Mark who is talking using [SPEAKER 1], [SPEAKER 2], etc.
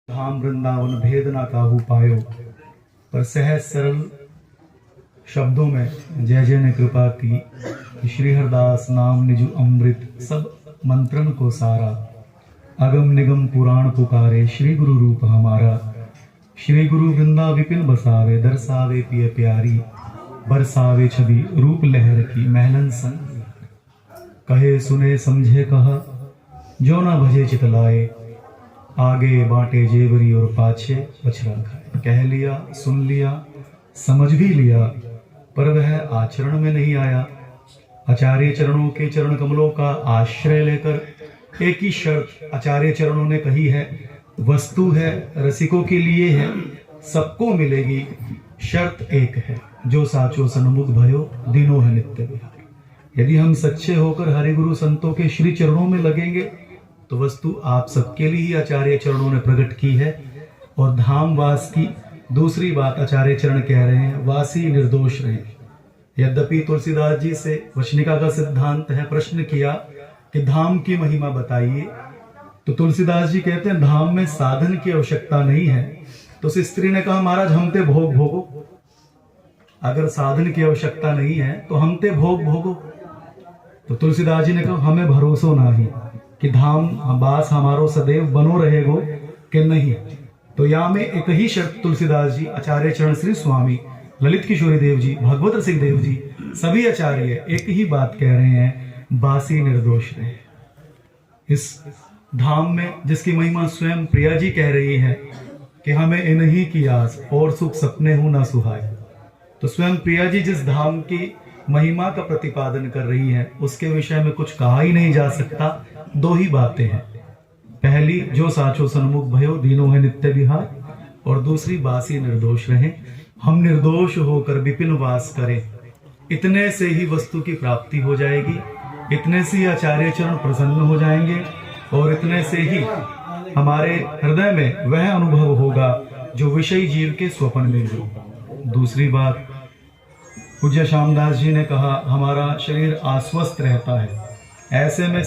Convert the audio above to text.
[SPEAKER 1] धाम वृंदावन भेद ना काहू पायो। पर सहज सरल शब्दों में जय जय ने कृपा की कि श्री हरदास नाम निजु अमृत सब मंत्रन को सारा। अगम निगम पुराण पुकारे श्री गुरु रूप हमारा। श्री गुरु वृंदा विपिन बसावे दरसावे पिय प्यारी। बरसावे छवि रूप लहर की महलन संग। कहे सुने समझे कहा जो ना भजे चितलाए। आगे बांटे जेवरी और पाछे बछड़ा खाए। कह लिया सुन लिया समझ भी लिया पर वह आचरण में नहीं आया। आचार्य चरणों के चरण कमलों का आश्रय लेकर एक ही शर्त आचार्य चरणों ने कही है। वस्तु है रसिकों के लिए है सबको मिलेगी। शर्त एक है जो साचो सन्मुख भयो दिनों है नित्य विहारी। यदि हम सच्चे होकर हरिगुरु संतों के श्री चरणों में लगेंगे तो वस्तु आप सबके लिए ही आचार्य चरणों ने प्रकट की है। और धाम वास की दूसरी बात आचार्य चरण कह रहे हैं वासी निर्दोष रहे। यद्यपि तुलसीदास जी से वचनिका का सिद्धांत है। प्रश्न किया कि धाम की महिमा बताइए तो तुलसीदास जी कहते हैं धाम में साधन की आवश्यकता नहीं है। तो उस स्त्री ने कहा महाराज हमते भोग भोगो। अगर साधन की आवश्यकता नहीं है तो हमते भोग भोगो। तो तुलसीदास जी ने कहा हमें भरोसा नहीं कि धाम बास हमारो सदैव बनो रहेगो कि नहीं। तो यहाँ में एक ही शर्त तुलसीदास जी आचार्य चरण श्री स्वामी ललित किशोरी देव जी भगवत सिंह देव जी सभी आचार्य एक ही बात कह रहे हैं बासी निर्दोष रहे। इस धाम में जिसकी महिमा स्वयं प्रिया जी कह रही है कि हमें इन्हीं की आस और सुख सपने हो ना सुहाए। तो स्वयं प्रिया जी जिस धाम की महिमा का प्रतिपादन कर रही है उसके विषय में कुछ कहा ही नहीं जा सकता। दो ही बातें हैं। पहली जो साचो सन्मुख भयो दीनों है नित्य विहार। और दूसरी बासी निर्दोष रहे। हम निर्दोष होकर विपिन वास करें इतने से ही वस्तु की प्राप्ति हो जाएगी। इतने से ही आचार्य चरण प्रसन्न हो जाएंगे और इतने से ही हमारे हृदय में वह अनुभव होगा जो विषयी जीव के स्वप्न में हो। दूसरी बात पूज्य श्यामदास जी ने कहा हमारा शरीर अस्वस्थ रहता है। ऐसे में